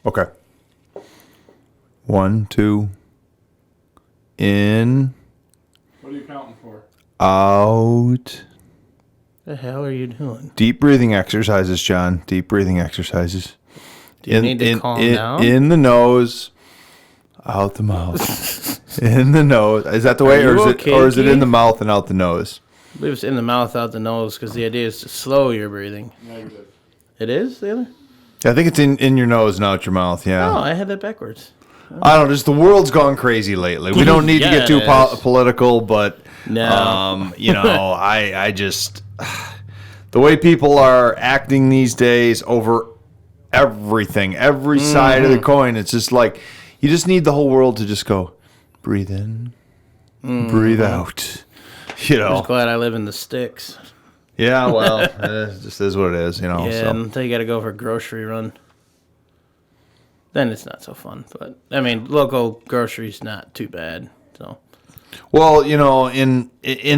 Okay. 1, 2. In. What are you counting for? Out. The hell are you doing? Deep breathing exercises, John. Deep breathing exercises. Do you need to calm down? In the nose, out the mouth. In the nose. Is that the way, or is it in the mouth and out the nose? I believe it's in the mouth, out the nose, because the idea is to slow your breathing. Negative. It is the other? I think it's in your nose and out your mouth. Yeah. Oh, I had that backwards. I don't know. Just the world's gone crazy lately. We don't need to get too political, but No. I just the way people are acting these days over everything, every side of the coin. It's just like you just need the whole world to just go breathe in, breathe out. I'm just glad I live in the sticks. Yeah, well, it just is what it is, Yeah, So. until you got to go for a grocery run. Then it's not so fun. But, I mean, local grocery's not too bad. So, Well, in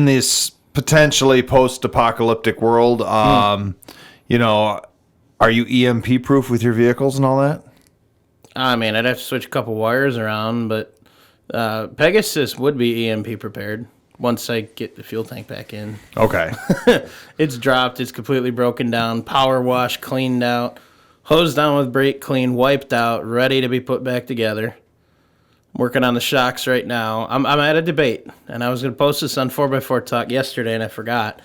this potentially post-apocalyptic world, are you EMP proof with your vehicles and all that? I mean, I'd have to switch a couple wires around, but Pegasus would be EMP prepared once I get the fuel tank back in. Okay. It's dropped. It's completely broken down. Power wash, cleaned out. Hosed down with brake clean, wiped out, ready to be put back together. I'm working on the shocks right now. I'm at a debate, and I was going to post this on 4x4 Talk yesterday, and I forgot.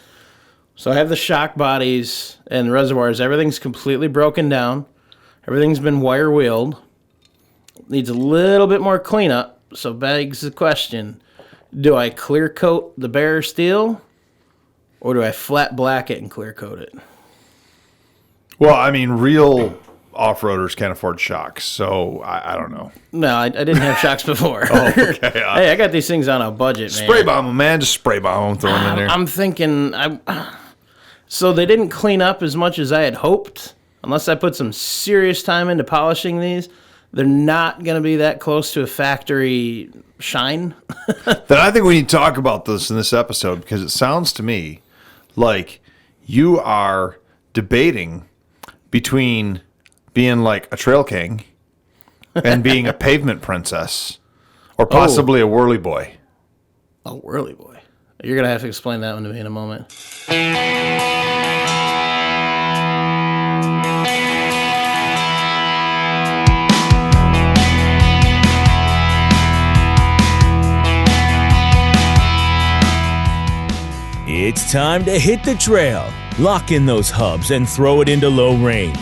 So I have the shock bodies and reservoirs. Everything's completely broken down. Everything's been wire wheeled. Needs a little bit more cleanup, so begs the question. Do I clear coat the bare steel, or do I flat black it and clear coat it? Well, I mean, real off-roaders can't afford shocks, so I don't know. No, I didn't have shocks before. Okay. Hey, I got these things on a budget, man. Spray bomb them, man. Just spray bomb them, throw them in there. I'm thinking, so they didn't clean up as much as I had hoped. Unless I put some serious time into polishing these, they're not going to be that close to a factory shine. Then I think we need to talk about this in this episode because it sounds to me like you are debating between being like a trail king and being a pavement princess or possibly a whirly boy. Oh, whirly boy. You're going to have to explain that one to me in a moment. It's time to hit the trail, lock in those hubs, and throw it into low range.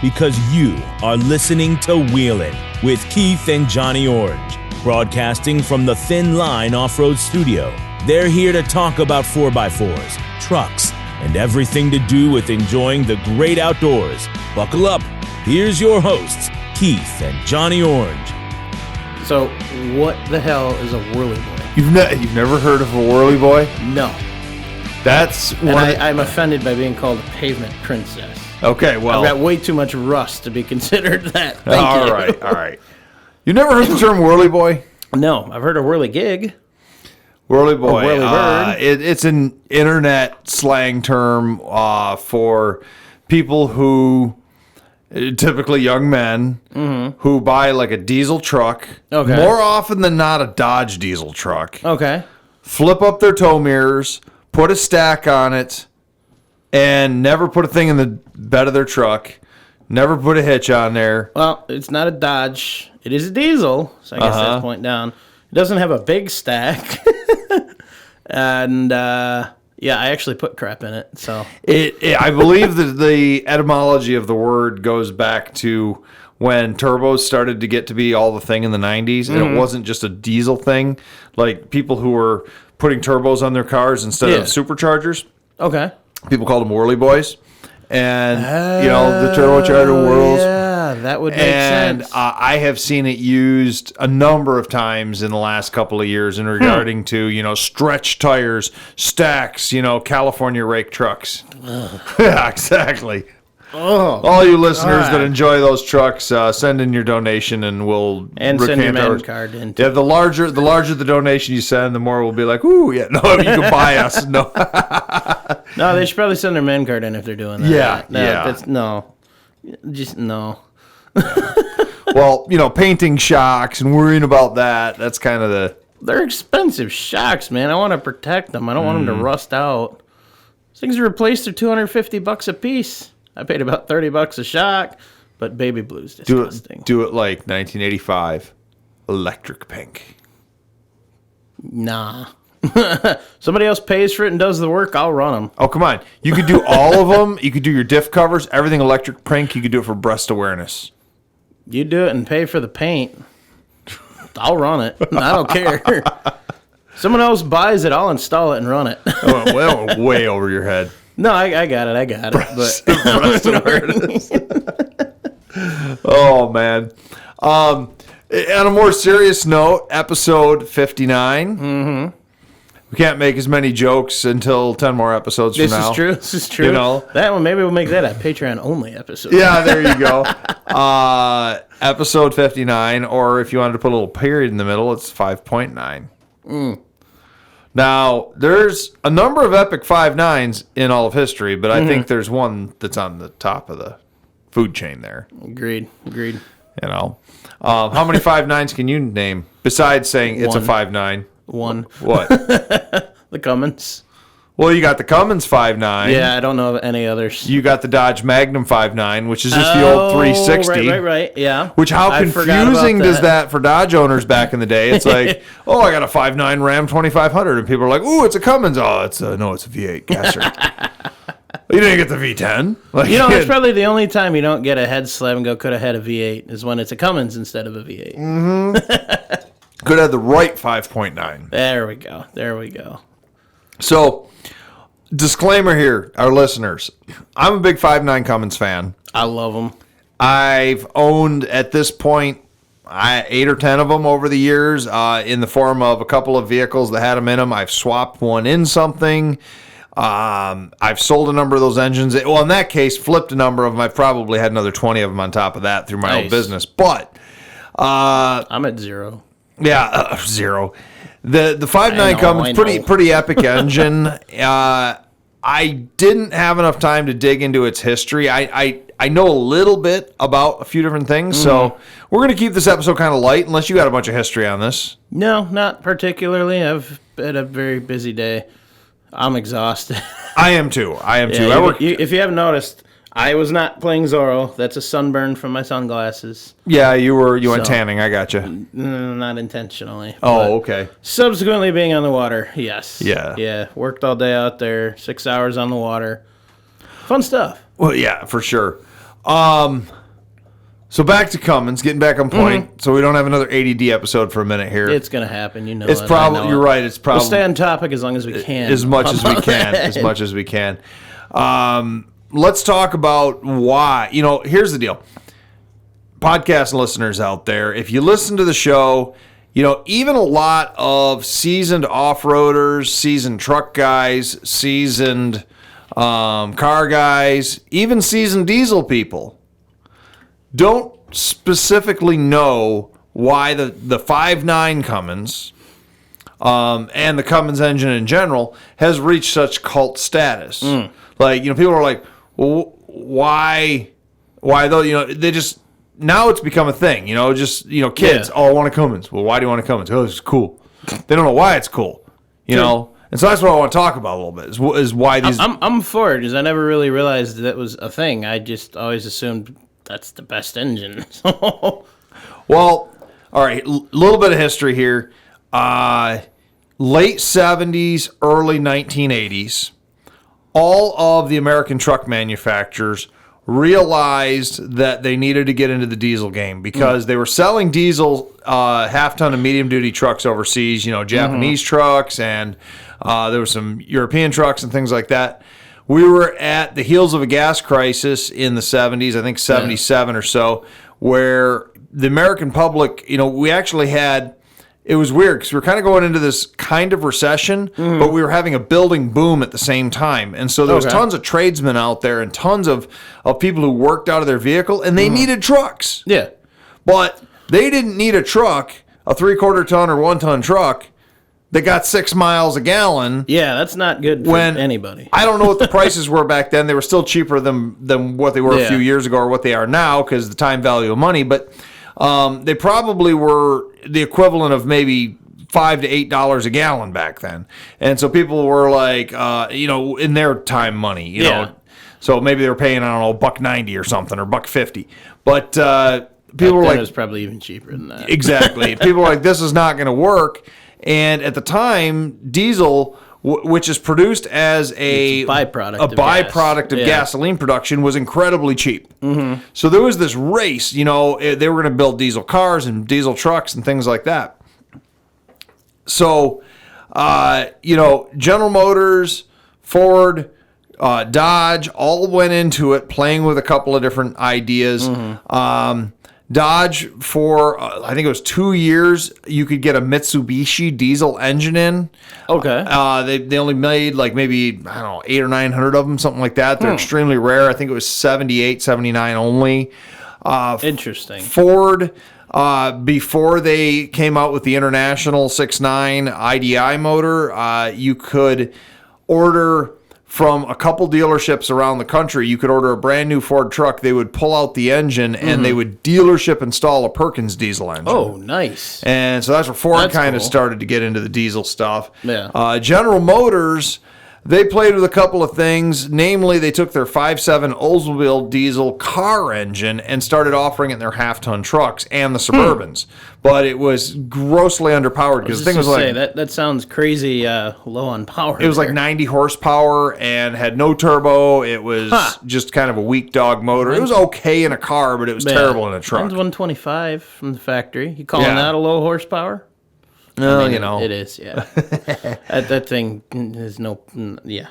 Because you are listening to Wheelin' with Keith and Johnny Orange, broadcasting from the Thin Line Off-Road Studio. They're here to talk about 4x4s, trucks, and everything to do with enjoying the great outdoors. Buckle up. Here's your hosts, Keith and Johnny Orange. So, what the hell is a whirly boy? You've never heard of a whirly boy? No. That's And I'm offended by being called a pavement princess. Okay, well. I've got way too much rust to be considered that. All right. You never heard the term whirly boy? No, I've heard of whirly gig. Whirly boy. Whirly bird. It's an internet slang term for people who, typically young men, who buy like a diesel truck. Okay. More often than not, a Dodge diesel truck. Okay. Flip up their tow mirrors, put a stack on it, and never put a thing in the bed of their truck. Never put a hitch on there. Well, it's not a Dodge. It is a diesel, so I guess that's point down. It doesn't have a big stack. And, yeah, I actually put crap in it, so. I believe that the etymology of the word goes back to when turbos started to get to be all the thing in the 90s, and it wasn't just a diesel thing. Like, people who were putting turbos on their cars instead of superchargers. Okay. People called them whirly boys. And, the turbocharger whirls. Yeah, that would make sense. And I have seen it used a number of times in the last couple of years in regarding to, stretch tires, stacks, California rake trucks. Yeah, exactly. All you listeners that enjoy those trucks, send in your donation and we'll and send your man card in. Yeah, the larger the donation you send, the more we'll be like, ooh, yeah, no, you can buy us. No. No, they should probably send their man card in if they're doing that. Yeah, no, yeah. That's no. Just no. Well, painting shocks and worrying about that's kind of the... They're expensive shocks, man. I want to protect them. I don't want them to rust out. These things are replaced are $250 a piece. I paid about $30 a shock, but baby blue's disgusting. Do it like 1985, electric pink. Nah. Somebody else pays for it and does the work, I'll run them. Oh, come on. You could do all of them. You could do your diff covers, everything electric pink. You could do it for breast awareness. You do it and pay for the paint. I'll run it. I don't care. Someone else buys it, I'll install it and run it. Oh, well, way over your head. No, I got it. But Breast awareness. Oh, man. On a more serious note, episode 59. Mm-hmm. We can't make as many jokes until 10 more episodes from now. This is true. That one, maybe we'll make that a Patreon-only episode. Yeah, there you go. Episode 59, or if you wanted to put a little period in the middle, it's 5.9. Now, there's a number of epic 5.9s in all of history, but I think there's one that's on the top of the food chain there. Agreed. How many 5.9s can you name besides saying it's a 5.9? One. What? The Cummins. Well, you got the Cummins 5.9. Yeah, I don't know of any others. You got the Dodge Magnum 5.9, which is just the old 360. Right. Yeah. Which, how confusing does that for Dodge owners back in the day? It's like, I got a 5.9 Ram 2500, and people are like, ooh, it's a Cummins. Oh, it's a V8 gasser. You didn't get the V10. It's probably the only time you don't get a head slap and go, could have had a V8, is when it's a Cummins instead of a V8. Mm-hmm. Could have the right 5.9. There we go. So, disclaimer here, our listeners. I'm a big 5.9 Cummins fan. I love them. I've owned, at this point, 8 or 10 of them over the years in the form of a couple of vehicles that had them in them. I've swapped one in something. I've sold a number of those engines. Well, in that case, flipped a number of them. I've probably had another 20 of them on top of that through my own business. But I'm at 0. Yeah, 0. The 5.9 Cummins, pretty epic engine. I didn't have enough time to dig into its history. I know a little bit about a few different things, so we're going to keep this episode kind of light, unless you got a bunch of history on this. No, not particularly. I've had a very busy day. I'm exhausted. I am too. If you haven't noticed, I was not playing Zorro. That's a sunburn from my sunglasses. Yeah, you went tanning. I got you. Not intentionally. Oh, okay. Subsequently being on the water, yes. Yeah. Yeah, worked all day out there, 6 hours on the water. Fun stuff. Well, yeah, for sure. So back to Cummins, getting back on point. So we don't have anotother ADD episode for a minute here. It's going to happen, It's probably, you're right, it's probably... We'll stay on topic as long as we can. As much as we can. Let's talk about why. Here's the deal. Podcast listeners out there, if you listen to the show, even a lot of seasoned off-roaders, seasoned truck guys, seasoned car guys, even seasoned diesel people don't specifically know why the 5.9 Cummins and the Cummins engine in general has reached such cult status. People are like, well, why though? They just, now it's become a thing, kids, Yeah. I want a Cummins. Well, why do you want a Cummins? Oh, it's cool. They don't know why it's cool, know? And so that's what I want to talk about a little bit, is why these... I'm for it, because I never really realized that was a thing. I just always assumed that's the best engine. Well, all right, little bit of history here. Late 70s, early 1980s, all of the American truck manufacturers realized that they needed to get into the diesel game because they were selling diesel half-ton and medium-duty trucks overseas, Japanese trucks, and there were some European trucks and things like that. We were at the heels of a gas crisis in the 70s, I think 77 or so, where the American public, we actually had... It was weird because we were kind of going into this kind of recession, but we were having a building boom at the same time. And so there was tons of tradesmen out there and tons of people who worked out of their vehicle, and they needed trucks. Yeah. But they didn't need a truck, a 3/4 ton or 1 ton truck that got 6 miles a gallon. Yeah, that's not good for anybody. I don't know what the prices were back then. They were still cheaper than what they were a few years ago or what they are now because the time value of money. But they probably were the equivalent of maybe $5 to $8 a gallon back then. And so people were like, in their time money, you know, so maybe they were paying, I don't know, $1.90 or something, or $1.50. But people were like, it was probably even cheaper than that. Exactly. People were like, this is not going to work. And at the time, diesel, which is produced as a byproduct of gasoline production, was incredibly cheap. Mm-hmm. So there was this race, they were going to build diesel cars and diesel trucks and things like that. So, General Motors, Ford, Dodge all went into it playing with a couple of different ideas. Mm-hmm. Dodge, for I think it was 2 years, you could get a Mitsubishi diesel engine in. Okay. They only made like maybe, I don't know, 800 or 900 of them, something like that. They're extremely rare. I think it was 78, 79 only. Interesting. Ford, before they came out with the International 6.9 IDI motor, you could order from a couple dealerships around the country. You could order a brand new Ford truck. They would pull out the engine and they would dealership install a Perkins diesel engine. Oh, nice. And so that's where Ford kind of started to get into the diesel stuff. Yeah. General Motors, they played with a couple of things. Namely, they took their 5.7 Oldsmobile diesel car engine and started offering it in their half-ton trucks and the Suburbans. But it was grossly underpowered because the thing was like... that sounds crazy low on power. It was like 90 horsepower and had no turbo. It was just kind of a weak dog motor. It was okay in a car, but it was terrible in a truck. Mine's 125 from the factory. You calling that a low horsepower? No, It is, yeah. that thing is yeah.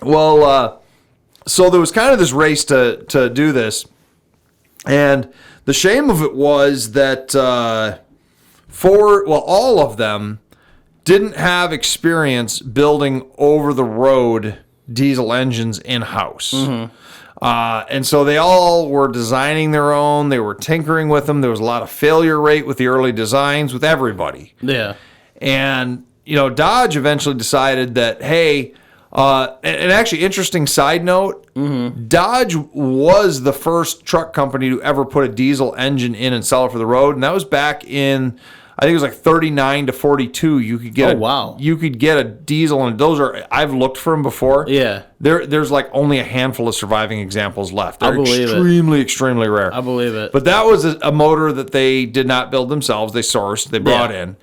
Well, so there was kind of this race to do this. And the shame of it was that all of them didn't have experience building over-the-road diesel engines in-house. Mm-hmm. And so they all were designing their own. They were tinkering with them. There was a lot of failure rate with the early designs with everybody. Yeah. And, Dodge eventually decided that, hey, and actually, interesting side note, Dodge was the first truck company to ever put a diesel engine in and sell it for the road. And that was back in, I think it was like 39 to 42. You could get you could get a diesel, and those are, I've looked for them before. Yeah. There's like only a handful of surviving examples left. They're extremely rare. I believe it. But that was a motor that they did not build themselves. They sourced, they brought in.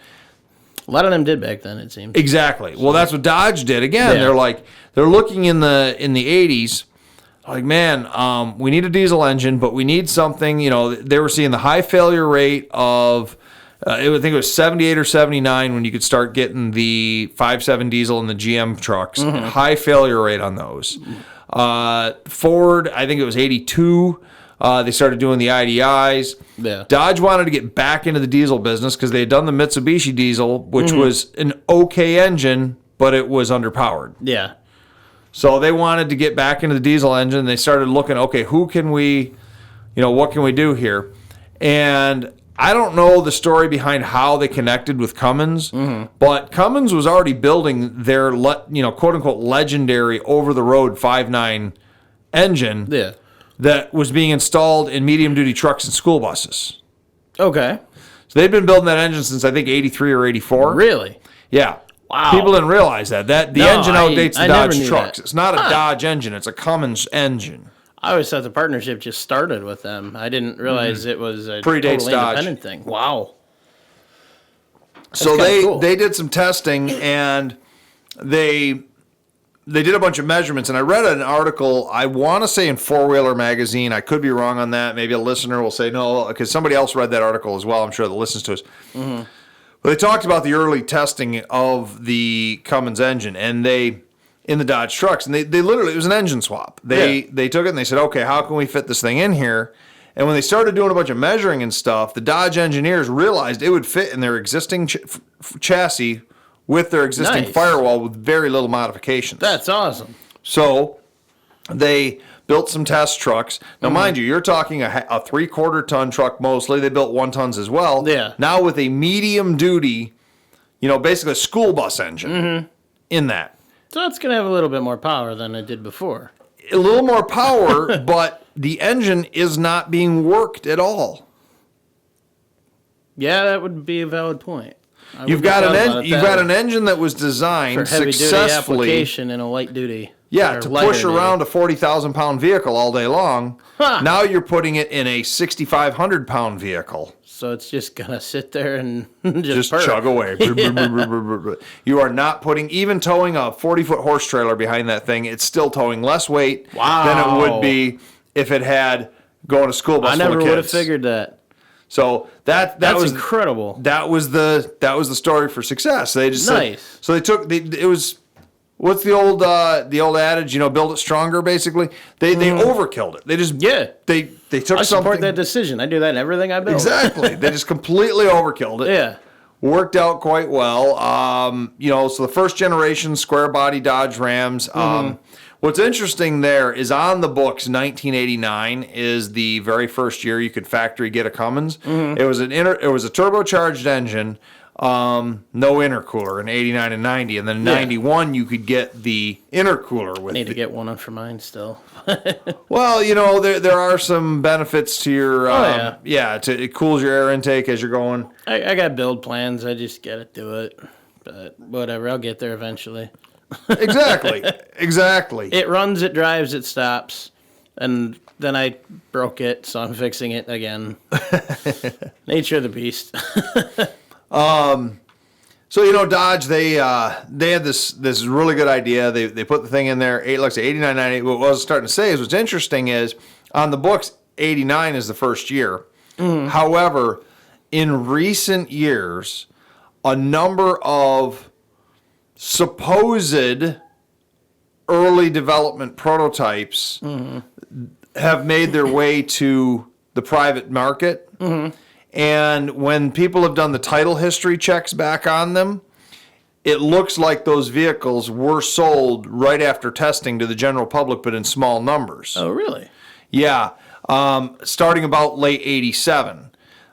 A lot of them did back then, it seems. Exactly. Well, that's what Dodge did. Again, they're looking in the 80s, like, man, we need a diesel engine, but we need something. They were seeing the high failure rate of, I think it was 78 or 79 when you could start getting the 5.7 diesel in the GM trucks. High failure rate on those. Ford, I think it was 82. They started doing the IDIs. Yeah. Dodge wanted to get back into the diesel business because they had done the Mitsubishi diesel, which was an okay engine, but it was underpowered. Yeah. So they wanted to get back into the diesel engine. They started looking, okay, who can we, what can we do here? And I don't know the story behind how they connected with Cummins, but Cummins was already building their, quote unquote, legendary over-the-road 5.9 engine. Yeah. That was being installed in medium-duty trucks and school buses. Okay. So they'd been building that engine since, I think, 83 or 84. Really? Yeah. Wow. People didn't realize that. The engine outdates the Dodge trucks. That. It's not a Dodge engine. It's a Cummins engine. I always thought the partnership just started with them. I didn't realize it was a Predates totally Dodge. independent thing. Wow. So they did some testing, and they did a bunch of measurements, and I read an article, I want to say in Four Wheeler Magazine. I could be wrong on that. Maybe a listener will say no, because somebody else read that article as well, I'm sure, that listens to us. Mm-hmm. But they talked about the early testing of the Cummins engine, and in the Dodge trucks, and they literally, it was an engine swap. They took it and they said, okay, how can we fit this thing in here? And when they started doing a bunch of measuring and stuff, the Dodge engineers realized it would fit in their existing chassis with their existing firewall with very little modifications. That's awesome. So they built some test trucks. Now, mind you, you're talking a 3/4 ton truck mostly. They built 1 tons as well. Yeah. Now with a medium duty, basically a school bus engine in that. So it's going to have a little bit more power than it did before. a little more power, but the engine is not being worked at all. Yeah, that would be a valid point. You've got an engine that was designed for heavy duty successfully, application in a light duty. yeah, or to lighter push duty. around a 40,000-pound vehicle all day long. Huh. Now you're putting it in a 6,500-pound vehicle. So it's just gonna sit there and Just purr. chug away. You are not putting, even towing a 40-foot horse trailer behind that thing, it's still towing less weight than it would be if it had going to school bus I full never of would have kids. figured that. So that's That's incredible. That was the story for success. They just Nice. said, so they took it was what's the old adage, build it stronger basically. They overkilled it. They just they took I support something that decision. I do that in everything I build. exactly. They just completely overkilled it. Yeah. Worked out quite well. So the first generation square body Dodge Rams. What's interesting there is on the books, 1989 is the very first year you could factory get a Cummins. It was it was a turbocharged engine, no intercooler in 89 and 90, and then in 91 you could get the intercooler with Need to get one for mine still. Well, there are some benefits to your it cools your air intake as you're going. I got build plans. I just gotta do it. But whatever, I'll get there eventually. Exactly. It runs, it drives, it stops. And then I broke it, so I'm fixing it again. Nature of the beast. So Dodge, they had this really good idea. They put the thing in there. Like I say, 89, 90. What I was starting to say is what's interesting is on the books, 89 is the first year. However, in recent years, a number of supposed early development prototypes have made their way to the private market. And when people have done the title history checks back on them, it looks like those vehicles were sold right after testing to the general public, but in small numbers. Oh, really? Yeah, starting about late 87.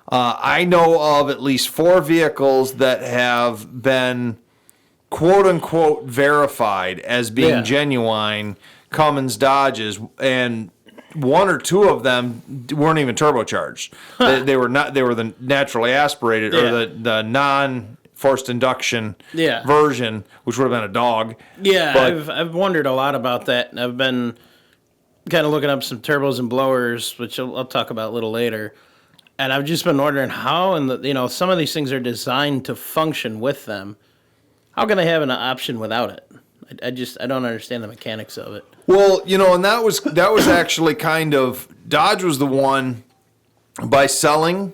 I know of at least 4 vehicles that have been quote-unquote verified as being genuine Cummins Dodges, and 1 or 2 of them weren't even turbocharged. They were not. They were the naturally aspirated or the non-forced induction version, which would have been a dog. Yeah, But- I've wondered a lot about that. I've been kind of looking up some turbos and blowers, which I'll talk about a little later. And I've just been wondering how, some of these things are designed to function with them. How can they have an option without it? I don't understand the mechanics of it. Well, and that was actually kind of Dodge was the one by selling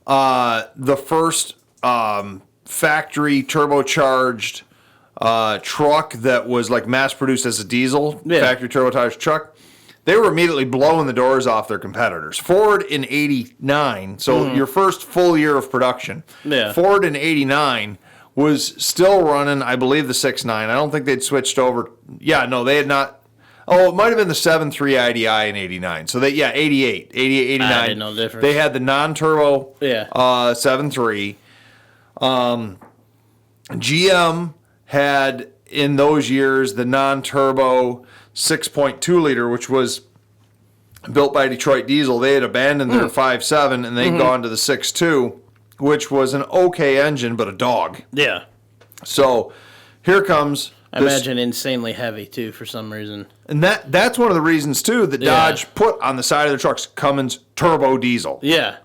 the first factory turbocharged truck that was like mass produced as a diesel factory turbocharged truck. They were immediately blowing the doors off their competitors. Ford in 89, so your first full year of production. Yeah. Ford in 89 was still running, I believe, the 6.9. I don't think they'd switched over. Yeah, no, they had not. Oh, it might have been the 7.3 IDI in 89. So 88, 89. I didn't know the difference. They had the non-turbo 7.3. GM had, in those years, the non-turbo 6.2 liter, which was built by Detroit Diesel. They had abandoned their 5.7 and they'd gone to the 6.2, which was an okay engine, but a dog. Yeah. So here comes I imagine insanely heavy, too, for some reason. And that's one of the reasons, too, that Dodge put on the side of their trucks Cummins turbo diesel. Yeah.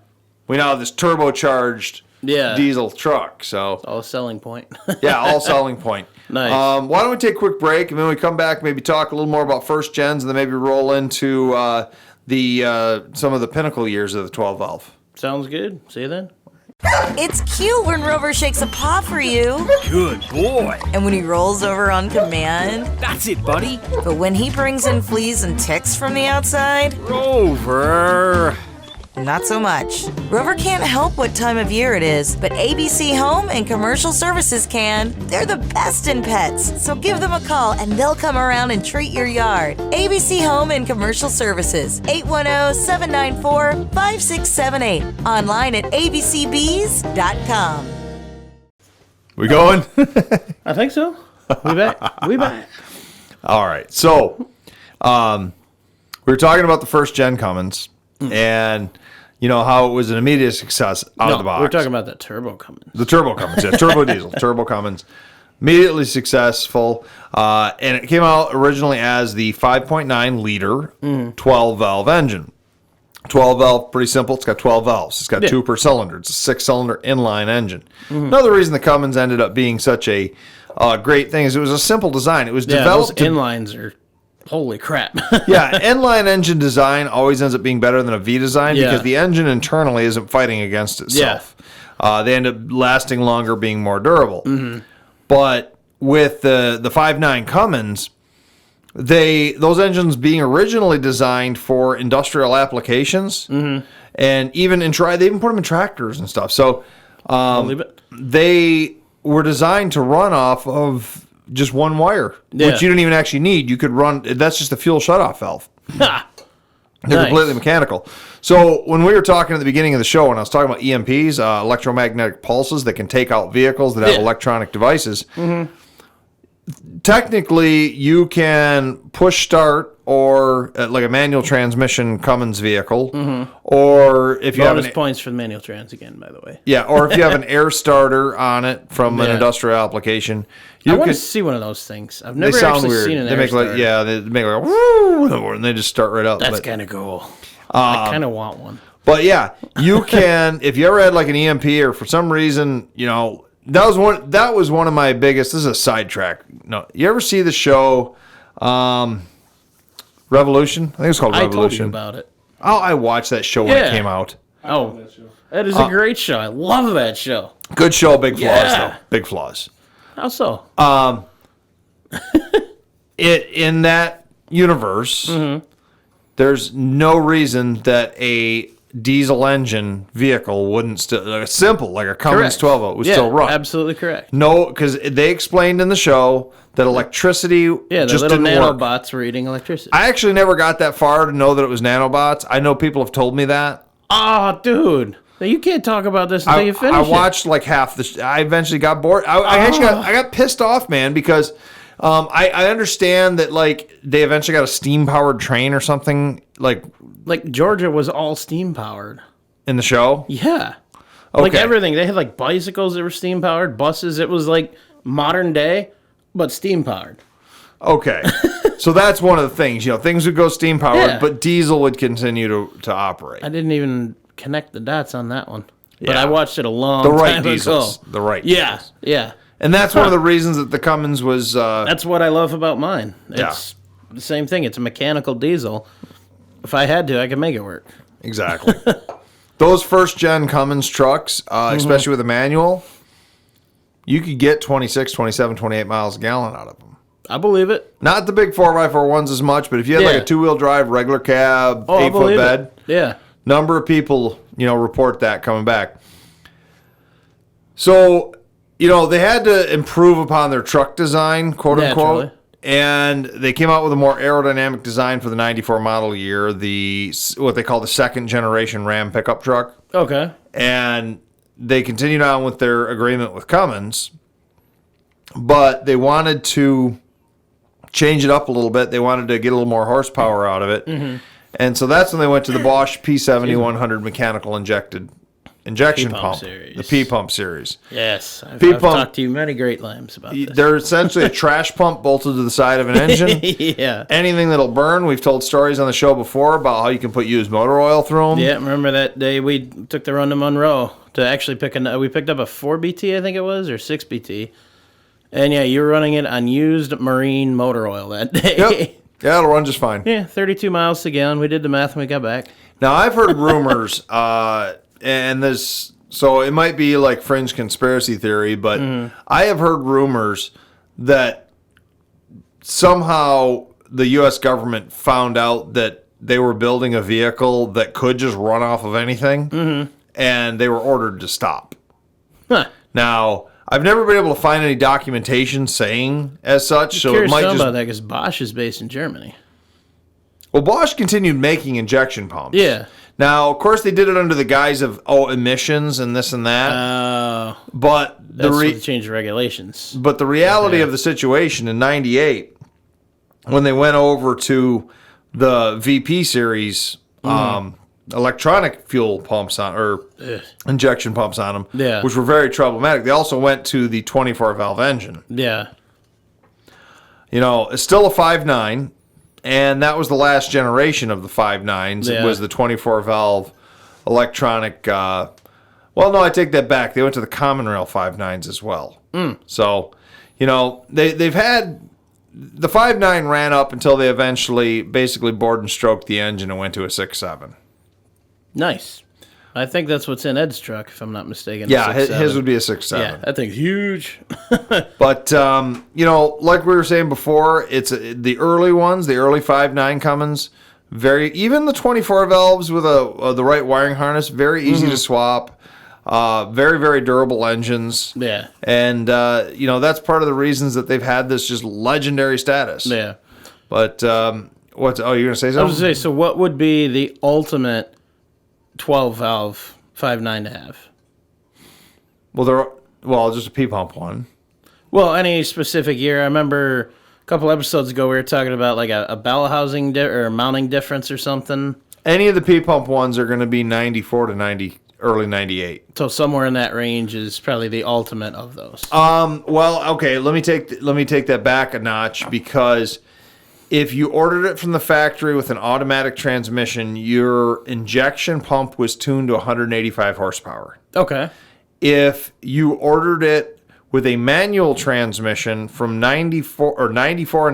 We now have this turbocharged diesel truck. So All a selling point. all selling point. Nice. Why don't we take a quick break, and then we come back, maybe talk a little more about first gens, and then maybe roll into some of the pinnacle years of the 12 valve. Sounds good. See you then. It's cute when Rover shakes a paw for you. Good boy. And when he rolls over on command. That's it, buddy. But when he brings in fleas and ticks from the outside, Rover. not so much. Rover can't help what time of year it is, but ABC Home and Commercial Services can. They're the best in pets, so give them a call and they'll come around and treat your yard. ABC Home and Commercial Services, 810-794-5678. Online at abcbees.com. We going? I think so. We back. All right. So We were talking about the first gen Cummins and how it was an immediate success out of the box. We're talking about the turbo Cummins. The turbo Cummins, yeah, turbo diesel, turbo Cummins. Immediately successful, and it came out originally as the 5.9 liter 12 valve engine. 12 valve, pretty simple. It's got 12 valves. It's got two per cylinder. It's a 6-cylinder inline engine. Another reason the Cummins ended up being such a great thing is it was a simple design. It was developed. Those inlines are holy crap. Yeah, inline engine design always ends up being better than a V design because the engine internally isn't fighting against itself. They end up lasting longer, being more durable. But with the 5.9 Cummins, those engines being originally designed for industrial applications, and even they even put them in tractors and stuff. So Believe it. they were designed to run off of just one wire, Yeah. which you didn't even actually need. You could run. That's just the fuel shutoff valve. Ha! They're Nice. completely mechanical. So when we were talking at the beginning of the show, and I was talking about EMPs, electromagnetic pulses that can take out vehicles that have electronic devices, technically you can push start or like a manual transmission Cummins vehicle, or if you Bonus have points for the manual trans again, by the way. or if you have an air starter on it from an Yeah. industrial application, I you want to could. see one of those things. I've They never sound actually weird. seen an They air make like starter. they make like woo, and they just start right up. That's But- kind of cool. I kind of want one. But yeah, you can if you ever had like an EMP or for some reason, that was one of my biggest. This is a sidetrack. No, you ever see the show Revolution? I think it's called I told you Revolution. about it. Oh, I watched that show when it Yeah. came out. Oh, That show. that is a great show. I love that show. Good show, big flaws Yeah. though. Big flaws. How so? In that universe, there's no reason that a diesel engine vehicle wouldn't still like a simple like a Cummins Correct. 12 would Yeah, still run. absolutely correct. No, because they explained in the show that electricity Yeah, the just little didn't work. nanobots were eating electricity. I actually never got that far to know that it was nanobots. I know people have told me that. Oh, dude. Now, you can't talk about this until you finish I it. watched like half the. I eventually got bored. I got pissed off, man, because I understand that like they eventually got a steam powered train or something like Like, Georgia was all steam-powered. in the show. Yeah. Like, Okay. everything. They had, like, bicycles that were steam-powered, buses. It was, like, modern day, but steam-powered. Okay, so that's one of the things. Things would go steam powered, Yeah. but diesel would continue to operate. I didn't even connect the dots on that one. But Yeah. I watched it a long The right time diesels. ago. The right. Yeah, diesels. yeah. And that's one of the reasons that the Cummins was. That's what I love about mine. It's the same thing. It's a mechanical diesel. If I had to, I could make it work. Exactly. Those first gen Cummins trucks, especially with a manual, you could get 26, 27, 28 miles a gallon out of them. I believe it. Not the big 4x4 ones as much, but if you had like Yeah. a 2-wheel drive, regular cab, Oh, I 8-foot believe bed, it. Yeah. number of people, report that coming back. So, they had to improve upon their truck design, quote unquote. Naturally. And they came out with a more aerodynamic design for the 94 model year, what they call the second generation Ram pickup truck. Okay. And they continued on with their agreement with Cummins, but they wanted to change it up a little bit. They wanted to get a little more horsepower out of it. And so that's when they went to the Bosch P7100 mechanical injection P-pump pump, series. the P-pump series. Yes. I've P-pump. talked to you many great times about this. They're essentially a trash pump bolted to the side of an engine. Yeah. Anything that'll burn, we've told stories on the show before about how you can put used motor oil through them. Yeah, remember that day we took the run to Monroe to actually we picked up a 4BT, I think it was, or 6BT. And yeah, you were running it on used marine motor oil that day. Yep. Yeah, it'll run just fine. Yeah, 32 miles a gallon. We did the math when we got back. Now, I've heard rumors, and this, so it might be like fringe conspiracy theory, but I have heard rumors that somehow the U.S. government found out that they were building a vehicle that could just run off of anything, and they were ordered to stop. Huh. Now, I've never been able to find any documentation saying as such, so it Curious might to know just. about that because Bosch is based in Germany. Well, Bosch continued making injection pumps. Yeah. Now, of course, they did it under the guise of emissions and this and that. But That's what they changed the regulations. but the reality of the situation in '98 when they went over to the VP series electronic fuel pumps injection pumps on them, Yeah. which were very problematic. They also went to the 24 valve engine. Yeah. It's still a 5.9, and that was the last generation of the 5.9s. Yeah. It was the 24 valve electronic. Well, no, I take that back. They went to the common rail 5.9s as well. So, they've had the 5.9 ran up until they eventually basically bored and stroked the engine and went to a 6.7. Nice. I think that's what's in Ed's truck, if I'm not mistaken. Yeah, 6.7. his would be a 6.7. Yeah, that thing's huge. But like we were saying before, it's the early ones, the early 5.9 Cummins. Even the 24 valves with the right wiring harness, very easy to swap. Very, very durable engines. Yeah. And that's part of the reasons that they've had this just legendary status. Yeah. But you're gonna say something? I was going to say, so what would be the ultimate 12 valve 5.9 to have? Well, just a P pump one. Well, any specific year. I remember a couple episodes ago we were talking about like a bell housing or mounting difference or something. Any of the P pump ones are going to be 94 to 90, early 98. So somewhere in that range is probably the ultimate of those. Well, okay, let me take that back a notch, because if you ordered it from the factory with an automatic transmission, your injection pump was tuned to 185 horsepower. Okay. If you ordered it with a manual transmission from 94 and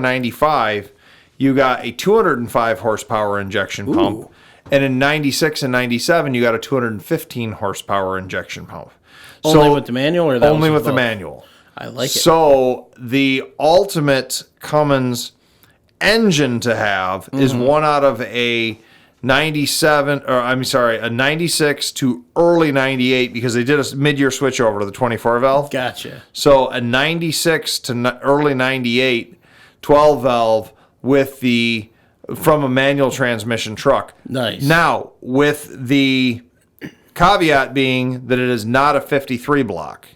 95, you got a 205 horsepower injection pump. And in 96 and 97, you got a 215 horsepower injection pump. Only with the manual, or that only was with the both? manual. I like it. So the ultimate Cummins engine to have is one out of a 96 to early 98, because they did a mid-year switch over to the 24 valve. Gotcha. So a 96 to early 98 12 valve from a manual transmission truck. Nice. Now, with the caveat being that it is not a 53 block.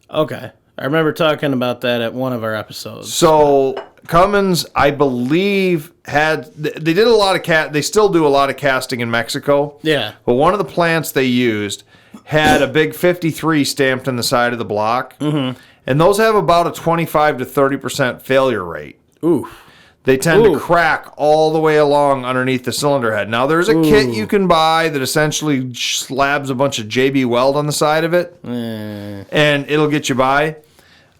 Okay. I remember talking about that at one of our episodes. So Cummins, I believe, they did a lot of they still do a lot of casting in Mexico. Yeah. But one of the plants they used had a big 53 stamped on the side of the block. Mm-hmm. And those have about a 25 to 30% failure rate. Ooh. They tend to crack all the way along underneath the cylinder head. Now, there's a kit you can buy that essentially slabs a bunch of JB Weld on the side of it, and it'll get you by.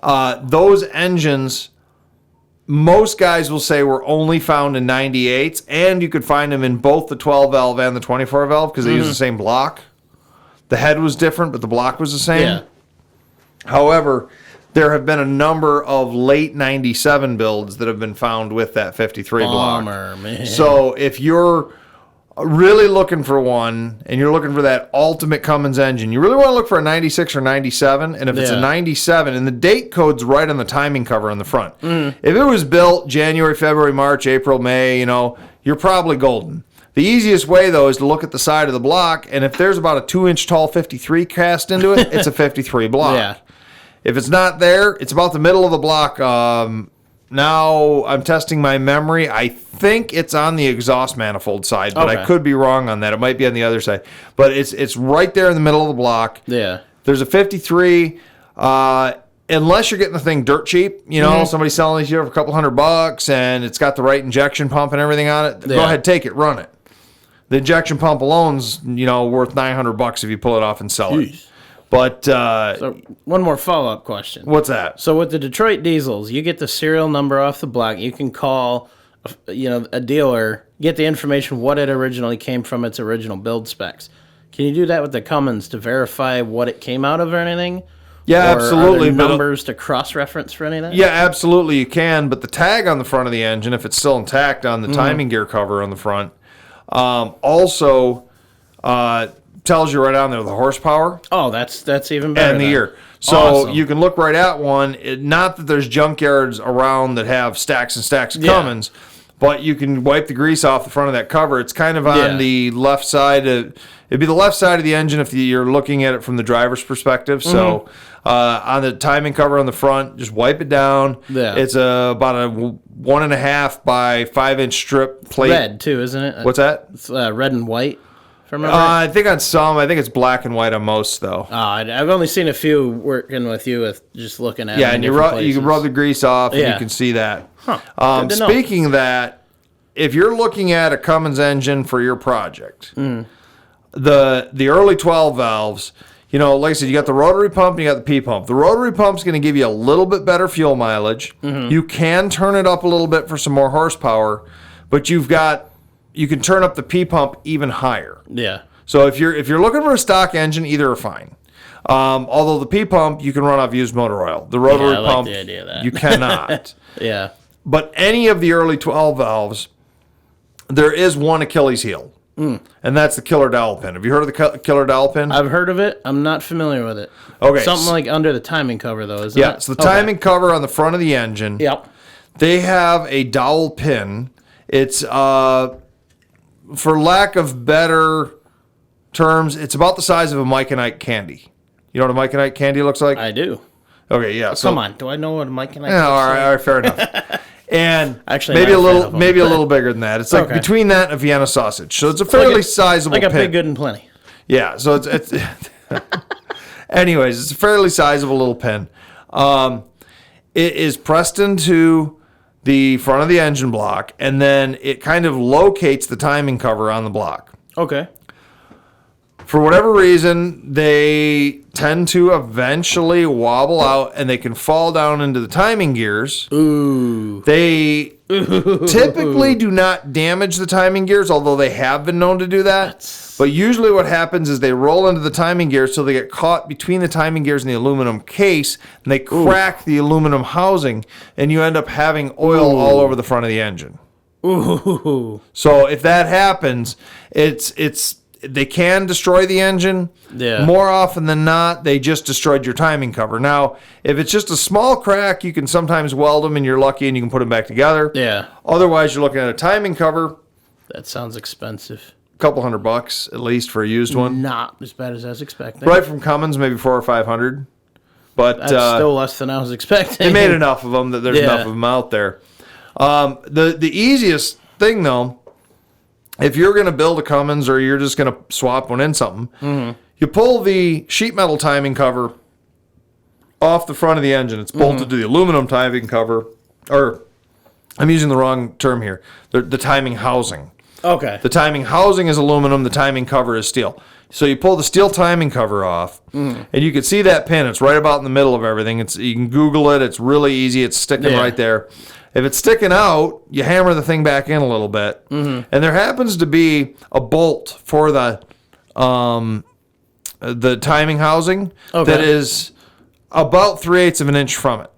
Those engines, most guys will say, were only found in 98s, and you could find them in both the 12 valve and the 24 valve because they use the same block. The head was different, but the block was the same. Yeah. However, there have been a number of late 97 builds that have been found with that 53 block. Bummer, man. So if you're really looking for one and you're looking for that ultimate Cummins engine, you really want to look for a 96 or 97. And if it's a 97, and the date code's right on the timing cover on the front. If it was built January, February, March, April, May, you're probably golden. The easiest way, though, is to look at the side of the block, and if there's about a 2-inch tall 53 cast into it, it's a 53 block. Yeah. If it's not there, it's about the middle of the block. Now I'm testing my memory. I think it's on the exhaust manifold side, but I could be wrong on that. It might be on the other side. But it's right there in the middle of the block. Yeah. There's a 53. Unless you're getting the thing dirt cheap, somebody's selling it here for a couple $100 and it's got the right injection pump and everything on it, go ahead, take it, run it. The injection pump alone's, worth $900 if you pull it off and sell it. But So one more follow-up question. what's that? So with the Detroit diesels, you get the serial number off the block. You can call, a dealer, get the information what it originally came from, its original build specs. Can you do that with the Cummins to verify what it came out of or anything? Yeah, Or absolutely. Are there but- numbers to cross-reference for anything? Yeah, absolutely you can. But the tag on the front of the engine, if it's still intact on the timing gear cover on the front, also tells you right on there the horsepower Oh, that's even better. and the then. year. So Awesome. you can look right at one. Not that there's junkyards around that have stacks and stacks of Yeah. Cummins, but you can wipe the grease off the front of that cover. It's kind of on Yeah. the left side. It'd be the left side of the engine if you're looking at it from the driver's perspective. So on the timing cover on the front, just wipe it down. Yeah. It's about a 1.5 by 5-inch strip plate. Red too, isn't it? What's that? It's red and white. If I remember. I think on some, I think it's black and white on most though. I've only seen a few working with you with just looking at. Yeah, them and in you different can places. rub the grease off, and Yeah. you can see that. Good to know. Speaking of that, if you're looking at a Cummins engine for your project, the early 12 valves, like I said, you got the rotary pump and you got the P pump. The rotary pump's going to give you a little bit better fuel mileage. You can turn it up a little bit for some more horsepower, but you can turn up the P pump even higher. Yeah. So if you're looking for a stock engine, either are fine. Although the P pump you can run off used motor oil, the rotary I like pump the idea of that. you cannot. Yeah. But any of the early 12 valves, there is one Achilles heel, and that's the killer dowel pin. Have you heard of the killer dowel pin? I've heard of it. I'm not familiar with it. Okay, Something s- like under the timing cover though, isn't it? Yeah, it's the timing cover on the front of the engine. Yep. They have a dowel pin. It's for lack of better terms, it's about the size of a Mike and Ike candy. You know what a Mike and Ike candy looks like? I do. Okay, yeah. So, Come on. Do I know what Mike and I? Yeah, all right, fair enough. And Actually, maybe not a a fan little, of 'em. maybe a little bigger than that. It's like Okay. between that and a Vienna sausage. So it's a fairly sizable Like a pin. big, good, and plenty. Yeah. So it's anyways, it's a fairly sizable little pin. It is pressed into the front of the engine block, and then it kind of locates the timing cover on the block. Okay. For whatever reason, they tend to eventually wobble out and they can fall down into the timing gears. Ooh. They typically do not damage the timing gears, although they have been known to do that. But usually what happens is they roll into the timing gears so they get caught between the timing gears and the aluminum case, and they crack the aluminum housing, and you end up having oil all over the front of the engine. Ooh. So if that happens, they can destroy the engine. Yeah. More often than not, they just destroyed your timing cover. Now, if it's just a small crack, you can sometimes weld them and you're lucky and you can put them back together. Yeah. Otherwise, you're looking at a timing cover, That sounds expensive. a couple $100 at least for a used one. Not as bad as I was expecting. Right from Cummins, maybe $400 or $500. But That's still less than I was expecting. they made enough of them that there's Yeah. enough of them out there. The easiest thing though, if you're going to build a Cummins or you're just going to swap one in something, you pull the sheet metal timing cover off the front of the engine. It's bolted to the aluminum timing cover, or I'm using the wrong term here. The timing housing. Okay. The timing housing is aluminum. The timing cover is steel. So you pull the steel timing cover off, and you can see that pin. It's right about in the middle of everything. You can Google it. It's really easy. It's sticking right there. If it's sticking out, you hammer the thing back in a little bit, and there happens to be a bolt for the timing housing that is about 3/8 of an inch from it.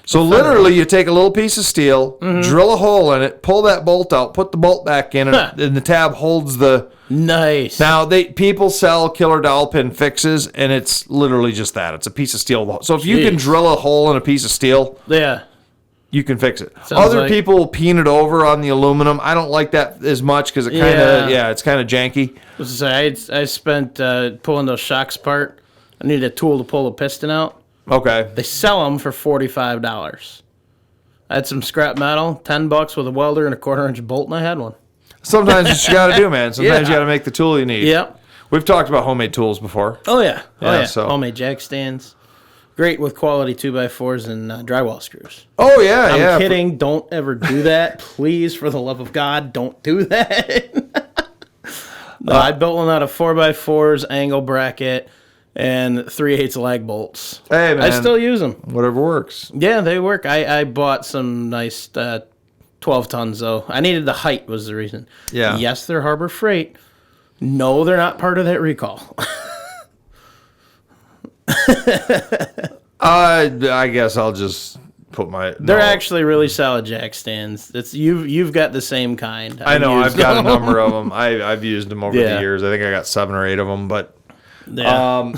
So literally, you take a little piece of steel, drill a hole in it, pull that bolt out, put the bolt back in, and the tab holds the. Nice. Now people sell killer dowel pin fixes, and it's literally just that. It's a piece of steel. So if you can Jeez. drill a hole in a piece of steel, Yeah. you can fix it. Sounds Other like- people will peen it over on the aluminum. I don't like that as much because it kind of it's kind of janky. I was gonna say, I spent pulling those shocks apart. I needed a tool to pull the piston out. Okay. They sell them for $45. I had some scrap metal, $10 with a welder and a 1/4-inch bolt, and I had one. Sometimes it's what you got to do, man. Sometimes Yeah. you got to make the tool you need. Yep. We've talked about homemade tools before. Oh yeah. Yeah, so- Homemade jack stands. Great with quality 2x4s and drywall screws. Oh yeah, I'm yeah. kidding. Don't ever do that. Please, for the love of God, don't do that. No, I built one out of 4x4s, angle bracket, and 3/8 lag bolts. Hey man, I still use them. whatever works. Yeah, they work. I bought some nice 12 tons, though. I needed the height was the reason. Yeah. Yes, they're Harbor Freight. No, they're not part of that recall. I guess I'll just put my. They're no. actually really solid jack stands. It's you've got the same kind. I know. I've used got a them. number of them. I've used them over the Yeah. years. I think I got 7 or 8 of them. But Yeah.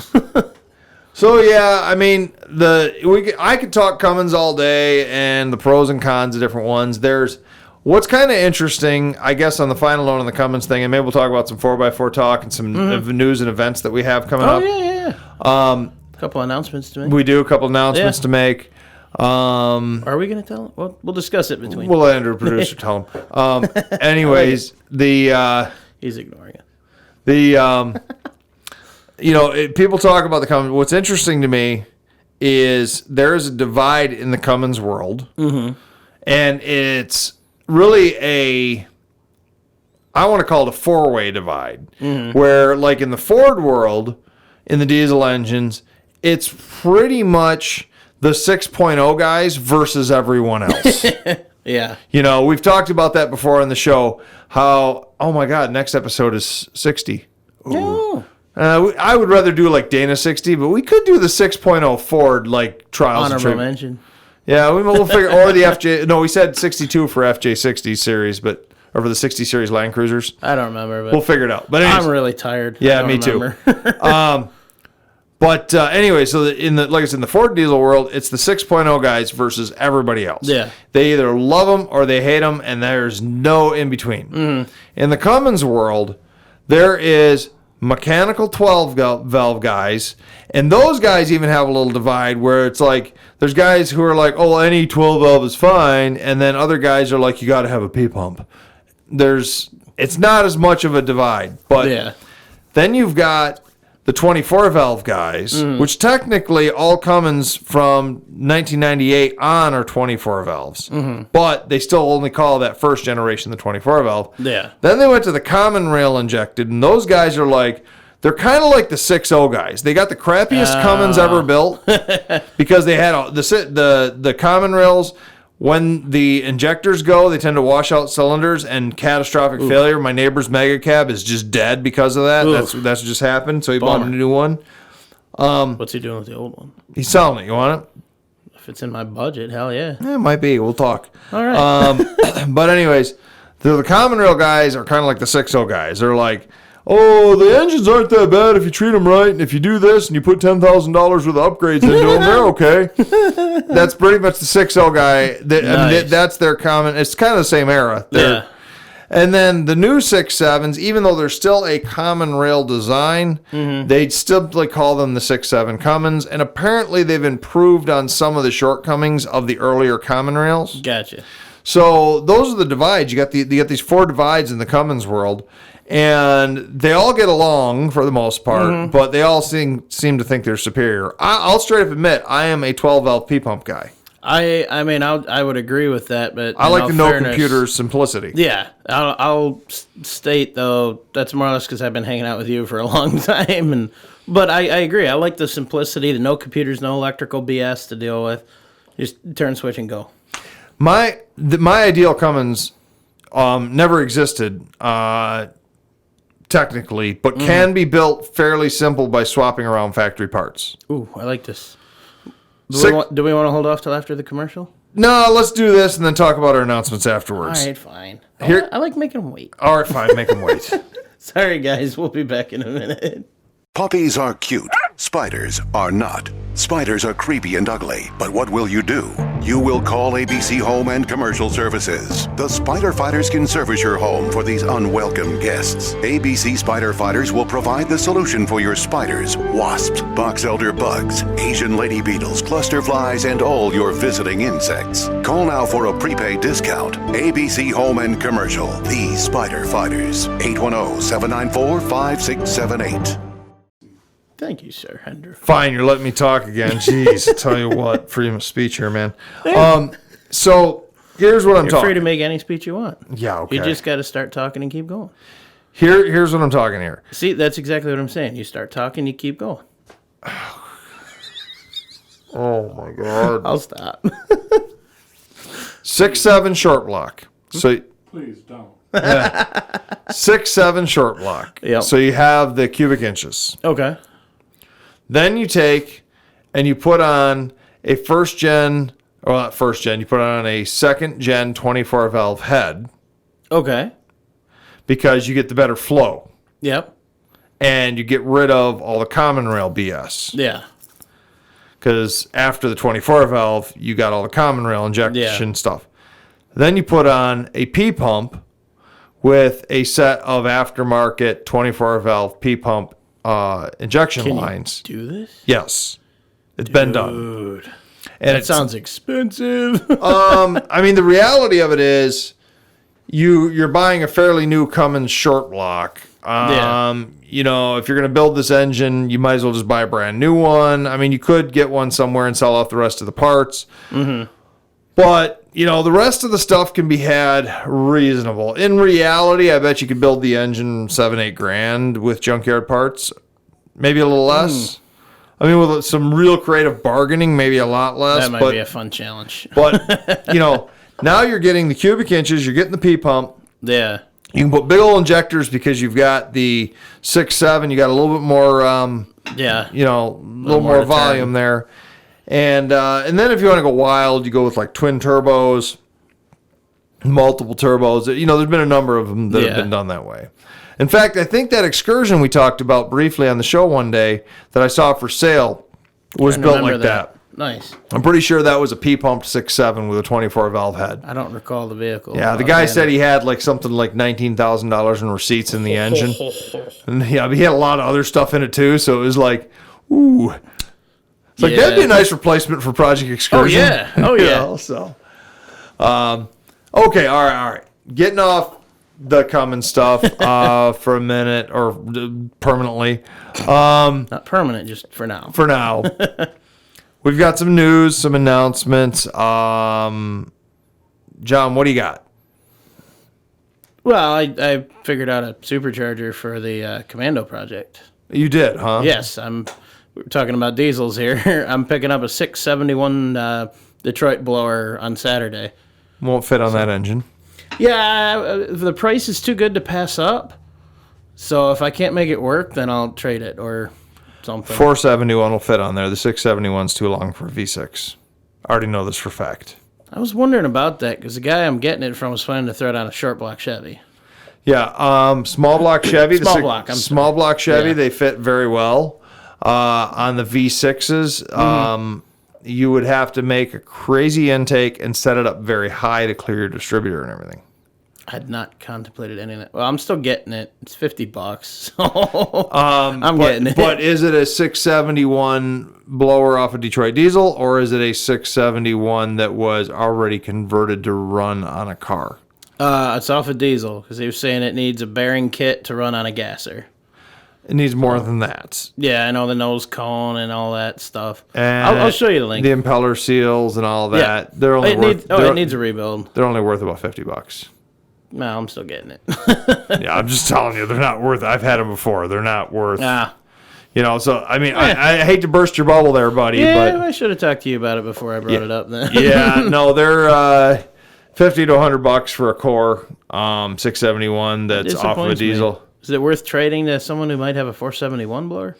so yeah, I mean I could talk Cummins all day and the pros and cons of different ones. There's What's kind of interesting, I guess, on the final note on the Cummins thing, and maybe we'll talk about some 4x4 talk and some news and events that we have coming up. Yeah. A couple announcements to make. We do a couple announcements to make. Are we going to tell them? Well, we'll discuss it between. We'll let Andrew, producer, tell him. Anyways, He's ignoring it. People talk about the Cummins. What's interesting to me is there is a divide in the Cummins world, and it's really I want to call it a four-way divide, where like in the Ford world, in the diesel engines, it's pretty much the 6.0 guys versus everyone else. Yeah. We've talked about that before on the show, how, oh my God, next episode is 60. No. I would rather do like Dana 60, but we could do the 6.0 Ford like trials and Honorable treatment. mention. Yeah, we'll figure, or the FJ, no, we said 62 for FJ60 series, but over the 60 series Land Cruisers. I don't remember, but We'll figure it out. But anyways, I'm really tired. Yeah, I me don't remember. too. But anyway, so like I said, in the Ford diesel world, it's the 6.0 guys versus everybody else. Yeah. They either love them or they hate them, and there's no in between. In the Cummins world, there is mechanical 12 valve guys, and those guys even have a little divide where it's like there's guys who are like, oh, any 12 valve is fine, and then other guys are like, you got to have a P pump. It's not as much of a divide, but Yeah. then you've got the 24 valve guys, which technically all Cummins from 1998 on are 24 valves, but they still only call that first generation the 24 valve. Yeah. Then they went to the common rail injected, and those guys are like, they're kind of like the 6.0 guys. They got the crappiest Cummins ever built because they had the common rails. When the injectors go, they tend to wash out cylinders and catastrophic failure. My neighbor's mega cab is just dead because of that. Oof. That's what just happened. So he bought a Bummer. new one. What's he doing with the old one? He's selling it. You want it? If it's in my budget, hell yeah. It might be. We'll talk. All right. But anyways, the common rail guys are kind of like the 6.0 guys. They're like, oh, the engines aren't that bad if you treat them right, and if you do this and you put $10,000 worth of upgrades into them, they're okay. That's pretty much the 6.0 guy. Nice. That's their common. It's kind of the same era. Yeah. And then the new 6.7s, even though they're still a common rail design, they'd still call them the 6.7 Cummins. And apparently they've improved on some of the shortcomings of the earlier common rails. Gotcha. So those are the divides. You got these four divides in the Cummins world, and they all get along for the most part, but they all seem to think they're superior. I'll straight up admit I am a 12 valve P pump guy. I mean, I would agree with that, but I like the no fairness, computer simplicity. Yeah, I'll state though that's more or less because I've been hanging out with you for a long time, but I agree. I like the simplicity, the no computers, no electrical BS to deal with. Just turn, switch, and go. My ideal Cummins never existed technically, but can be built fairly simple by swapping around factory parts. Ooh, I like this. Sick- Do we want to hold off till after the commercial? No, let's do this and then talk about our announcements All afterwards. right, fine. Here- I like making them wait. All right, fine, make them wait. Sorry, guys. We'll be back in a minute. Puppies are cute. Spiders are not. Spiders are creepy and ugly. But what will you do? You will call ABC Home and Commercial Services. The Spider Fighters can service your home for these unwelcome guests. ABC Spider Fighters will provide the solution for your spiders, wasps, box elder bugs, Asian lady beetles, cluster flies, and all your visiting insects. Call now for a prepaid discount. ABC Home and Commercial. The Spider Fighters. 810-794-5678. Thank you, Sir Hendra. Fine, you're letting me talk again. Jeez, I tell you what, freedom of speech here, man. So here's what I'm You're free talking. to make any speech you want. Yeah, okay. You just got to start talking and keep going. Here's what I'm talking here. See, that's exactly what I'm saying. You start talking, you keep going. Oh my God. I'll stop. 6.7 short block. So Please don't. 6.7 short block. Yep. So you have the cubic inches. Okay. Then you take and you put on a first gen, or not first gen, you put on a second gen 24 valve head Okay. because you get the better flow Yep. and you get rid of all the common rail BS. Yeah. Because after the 24 valve, you got all the common rail injection stuff. Then you put on a P pump with a set of aftermarket 24 valve P pump injection lines. Do this? Yes, it's been done. Dude, And that it's, sounds expensive. I mean, the reality of it is, you're buying a fairly new Cummins short block. You know, if you're going to build this engine, you might as well just buy a brand new one. I mean, you could get one somewhere and sell off the rest of the parts. But, you know, the rest of the stuff can be had reasonable. In reality, I bet you could build the engine $7-8 grand with junkyard parts. Maybe a little less. I mean, with some real creative bargaining, maybe a lot less. That might be a fun challenge. But, you know, now you're getting the cubic inches, you're getting the P pump. Yeah. You can put big old injectors because you've got the 6.7. You got a little bit more, you know, a little more to volume turn. there. And then if you want to go wild, you go with like twin turbos, multiple turbos. You know, there's been a number of them that have been done that way. In fact, I think that Excursion we talked about briefly on the show one day that I saw for sale was I built remember like that. Nice. I'm pretty sure that was a P-pumped 6.7 with a 24 valve head. I don't recall the vehicle. Yeah, the guy said he had like something like $19,000 in receipts in the engine. And yeah, he had a lot of other stuff in it too, so it was like, ooh. It's like, that'd be a nice replacement for Project Excursion. Oh, You yeah. know, so, okay, all right. Getting off the common stuff for a minute or permanently. Not permanent, just for now. For now. We've got some news, some announcements. John, what do you got? Well, I figured out a supercharger for the Commando project. You did, huh? Yes, we're talking about diesels here. I'm picking up a 671 Detroit blower on Saturday. Won't fit on that engine. Yeah, the price is too good to pass up. So if I can't make it work, then I'll trade it or something. 471 will fit on there. The 671's too long for a V6. I already know this for a fact. I was wondering about that because the guy I'm getting it from was planning to throw it on a short block Chevy. Yeah, small block Chevy. Small block, I'm small sorry. block Chevy. Yeah. They fit very well. On the V6s, you would have to make a crazy intake and set it up very high to clear your distributor and everything. I had not contemplated any of that. Well, I'm still getting it. It's $50, so I'm getting it. But is it a 671 blower off a Detroit diesel, or is it a 671 that was already converted to run on a car? It's off a diesel because he was saying it needs a bearing kit to run on a gasser. It needs more than that. Yeah, I know the nose cone and all that stuff. And I'll show you the link. The impeller seals and all that. Yeah. They're only It needs a rebuild. They're only worth about $50. No, I'm still getting it. Yeah, I'm just telling you, they're not worth. I've had them before. They're not worth. Ah. You know, so I mean, I hate to burst your bubble there, buddy, Yeah, but I should have talked to you about it before I brought it up then. yeah, no, they're $50 to $100 for a core 671 that's off of a Disappoints me. diesel. Is it worth trading to someone who might have a 471 blower?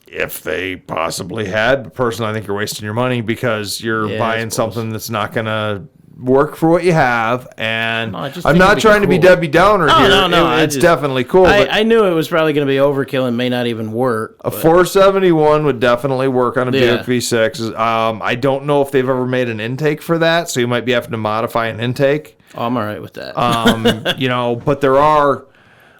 If they possibly had, but personally, I think you're wasting your money because you're Yeah, I buying suppose. something that's not going to work for what you have. And No, I just I'm think not it'd be trying to be cool. Debbie Downer Oh, here. no, I It's just- definitely cool. but I knew it was probably going to be overkill and may not even work. a 471 would definitely work on a Yeah. Buick V6. I don't know if they've ever made an intake for that, so you might be having to modify an intake. Oh, I'm all right with that. You know, but there are.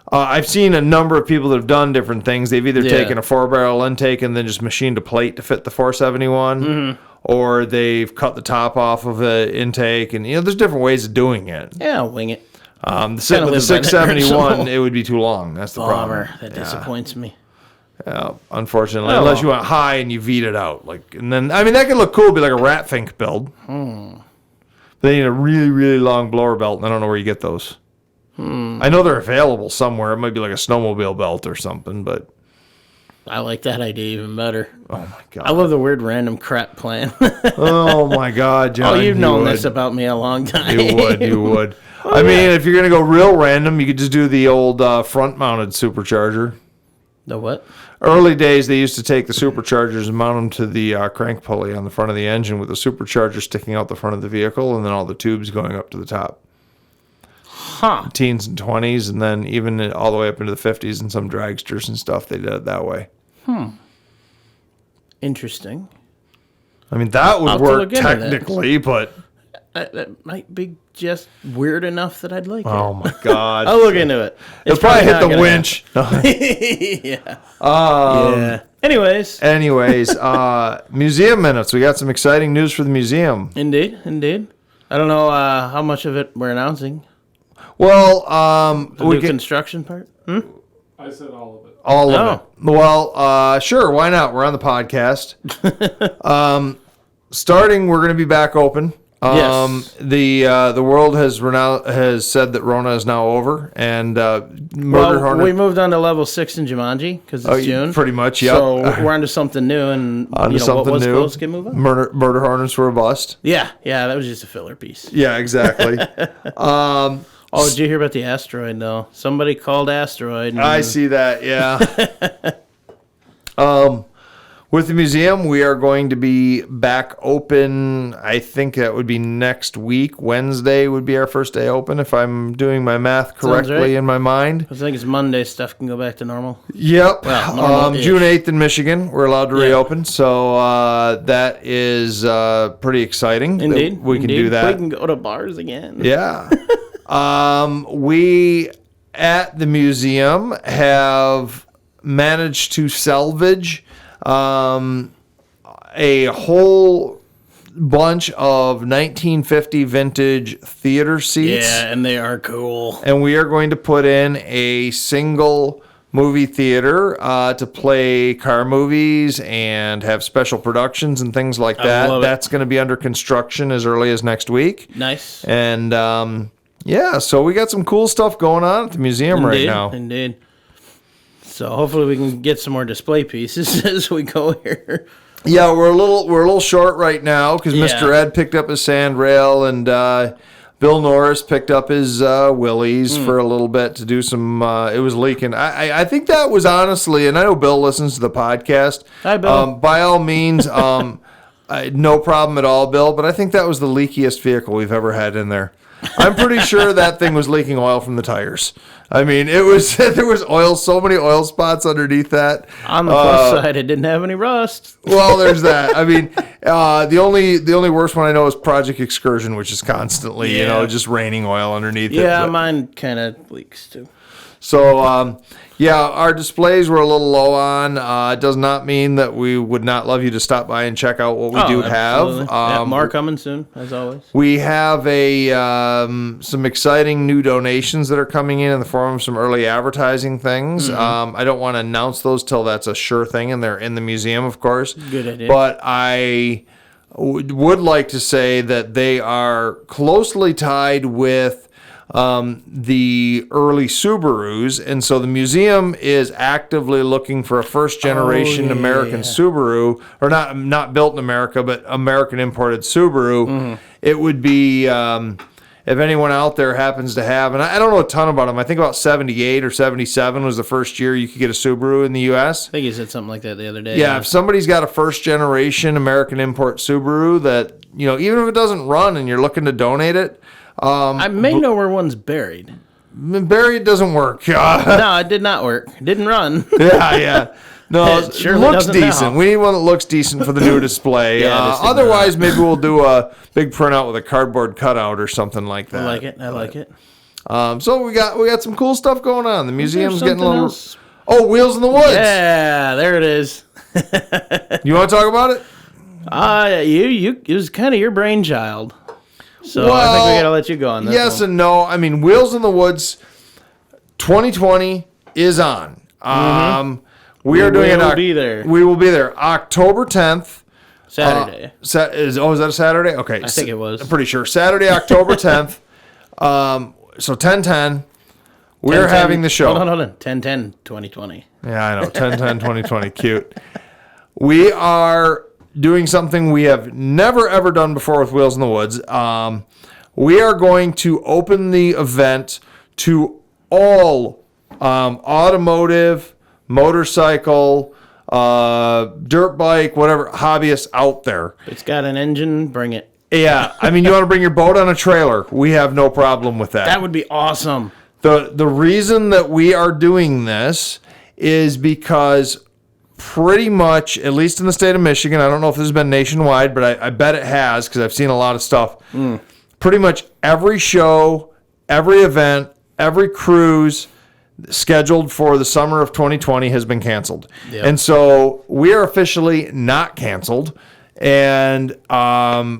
I've seen a number of people that have done different things. They've either Yeah. taken a 4-barrel intake and then just machined a plate to fit the 471, Mm-hmm. or they've cut the top off of an intake, and there's different ways of doing it. Yeah, I'll wing it. With the live by that 671, principle. it would be too long. That's the problem. Bummer. That disappoints me. Yeah, unfortunately, Oh, unless well. you went high and you V'd it out, and then I mean that could look cool, be like a Ratfink build. But you need a really, really long blower belt, and I don't know where you get those. I know they're available somewhere. It might be like a snowmobile belt or something, but I like that idea even better. oh my god, I love the weird random crap plan. oh my god, John, Oh, you've you known would. this about me a long time. You would. I mean, if you're gonna go real random, you could just do the old front-mounted supercharger. The what? Early days, they used to take the superchargers and mount them to the crank pulley on the front of the engine with the supercharger sticking out the front of the vehicle and then all the tubes going up to the top. Huh. Teens and 20s, and then even all the way up into the 50s and some dragsters and stuff, they did it that way. Interesting. I mean, that would I'll have to work look into that. technically, but that might be just weird enough that I'd like Oh it. my God. I'll look into it. It'll probably hit not the gonna winch. yeah. Yeah. Anyways. Anyways, museum minutes. We got some exciting news for the museum. Indeed. I don't know how much of it we're announcing. Well, The we new can construction part? I said all of it. all of Oh. it. Well, sure. Why not? We're on the podcast. Starting, we're going to be back open. Yes. The world has said that Rona is now over, and Murder Well, Hornet. we moved on to level 6 in Jumanji because it's June. pretty much, yep. So we're onto something new, and onto something what was new. close, get move on. Murder Hornets were a bust. Yeah, that was just a filler piece. Yeah, exactly. Oh, did you hear about the asteroid though? Somebody called asteroid. And I see that. Yeah. With the museum, we are going to be back open. I think that would be next week. Wednesday would be our first day open, if I'm doing my math correctly right. in my mind. I think it's Monday. Stuff can go back to normal. Yep. Well, normal-ish. June 8th in Michigan, we're allowed to Yeah. reopen. So that is pretty exciting. that Indeed, we can do that. We can go to bars again. Yeah. We at the museum have managed to salvage a whole bunch of 1950 vintage theater seats. Yeah, and they are cool. And we are going to put in a single movie theater to play car movies and have special productions and things like that. love it. That's going to be under construction as early as next week. Nice. And yeah, so we got some cool stuff going on at the museum right now. Indeed. So hopefully we can get some more display pieces as we go here. Yeah, we're a little short right now because Yeah. Mr. Ed picked up his sandrail and Bill Norris picked up his Willys for a little bit to do some. It was leaking. I think that was honestly, and I know Bill listens to the podcast. Hi, Bill. By all means, no problem at all, Bill. But I think that was the leakiest vehicle we've ever had in there. I'm pretty sure that thing was leaking oil from the tires. I mean, it was there was oil, so many oil spots underneath that. On the plus side, it didn't have any rust. Well, there's that. I mean, the only worst one I know is Project Excursion, which is constantly, Yeah. just raining oil underneath it. Yeah, But- mine kind of leaks too. So, yeah, our displays were a little low on. It does not mean that we would not love you to stop by and check out what we do absolutely. have. Yeah, more coming soon, as always. We have some exciting new donations that are coming in the form of some early advertising things. I don't want to announce those till that's a sure thing, and they're in the museum, of course. Good idea. But I would like to say that they are closely tied with the early Subarus, and so the museum is actively looking for a first generation American Subaru, or not built in America, but American imported Subaru. It would be if anyone out there happens to have, and I don't know a ton about them. I think about 78 or 77 was the first year you could get a Subaru in the U.S. I think you said something like that the other day. Yeah, if somebody's got a first generation American import Subaru that, even if it doesn't run and you're looking to donate it, I may know where one's buried. buried doesn't work. No, it did not work. It didn't run. Yeah. No, It it surely looks doesn't decent. now. We need one that looks decent for the new display. Yeah, this did Otherwise, maybe we'll do a big printout with a cardboard cutout or something like that. I like it. I like it. So we got some cool stuff going on. The museum's getting a something little. else? Oh, Wheels in the Woods. Yeah, there it is. You want to talk about it? It was kind of your brainchild. So I think we gotta let you go on this. Yes one. and no. I mean, Wheels in the Woods 2020 is on. We are doing it. We will be there. We will be there October 10th. Saturday. Is that a Saturday? Okay. I think it was. I'm pretty sure. Saturday, October 10th. So 10/10. We're 10/10 having the show. Hold on. 10/10/2020. Yeah, I know. 10/10/2020. Cute. We are doing something we have never, ever done before with Wheels in the Woods. We are going to open the event to all automotive, motorcycle, dirt bike, whatever hobbyists out there. It's got an engine. Bring it. Yeah, I mean, you want to bring your boat on a trailer. We have no problem with that. That would be awesome. The reason that we are doing this is because pretty much, at least in the state of Michigan, I don't know if this has been nationwide, but I bet it has because I've seen a lot of stuff. pretty much every show, every event, every cruise scheduled for the summer of 2020 has been canceled. Yep. And so we are officially not canceled, and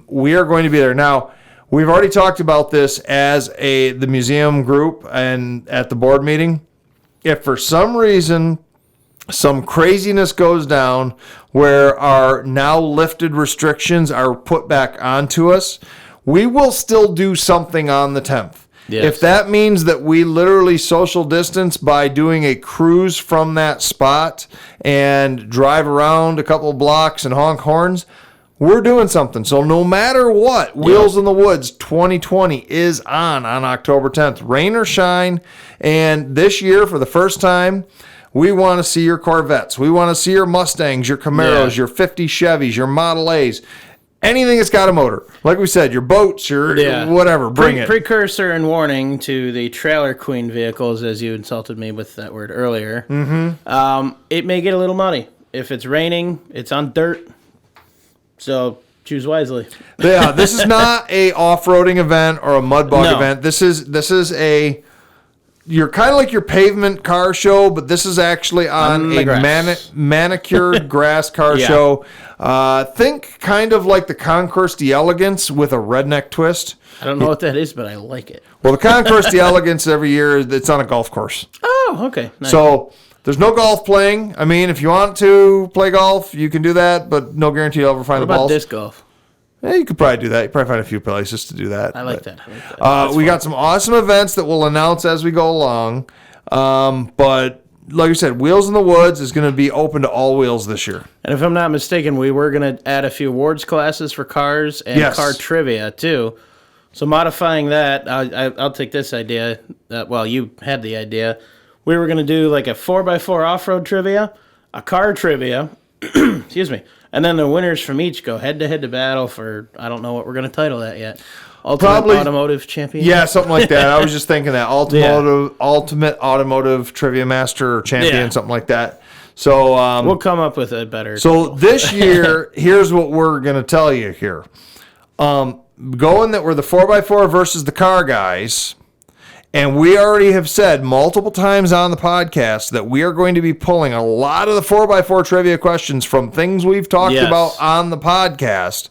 we are going to be there. Now, we've already talked about this as the museum group and at the board meeting. If for some reason some craziness goes down where our now lifted restrictions are put back onto us, we will still do something on the 10th. Yes. If that means that we literally social distance by doing a cruise from that spot and drive around a couple of blocks and honk horns, we're doing something. So no matter what, Wheels in the Woods 2020 is on October 10th. Rain or shine. And this year, for the first time, we want to see your Corvettes. We want to see your Mustangs, your Camaros, your 50 Chevys, your Model A's. Anything that's got a motor. Like we said, your boats, your whatever, bring it. Precursor and warning to the trailer queen vehicles, as you insulted me with that word earlier. Mm-hmm. It may get a little muddy. If it's raining, it's on dirt. So choose wisely. Yeah, this is not a off-roading event or a mud bog event. This is a... You're kind of like your pavement car show, but this is actually on a manicured grass car show. Think kind of like the Concours d'Elegance with a redneck twist. I don't know what that is, but I like it. Well, the Concours d'Elegance every year, it's on a golf course. Oh, okay. Nice. So there's no golf playing. I mean, if you want to play golf, you can do that, but no guarantee you'll ever find what the about balls. Disc golf? Yeah, you could probably do that. You probably find a few places to do that. I like that. We got some awesome events that we'll announce as we go along. But like I said, Wheels in the Woods is going to be open to all wheels this year. And if I'm not mistaken, we were going to add a few awards classes for cars and car trivia, too. So modifying that, I'll take this idea. You had the idea. We were going to do like a 4x4 off-road trivia, a car trivia, excuse me, and then the winners from each go head-to-head to battle for, I don't know what we're going to title that yet. Ultimate Automotive Champion? Yeah, something like that. I was just thinking that. Ultimate Automotive Trivia Master or Champion, something like that. So we'll come up with a better title. This year, here's what we're going to tell you here. Going that we're the 4x4 versus the car guys, and we already have said multiple times on the podcast that we are going to be pulling a lot of the 4x4 trivia questions from things we've talked about on the podcast.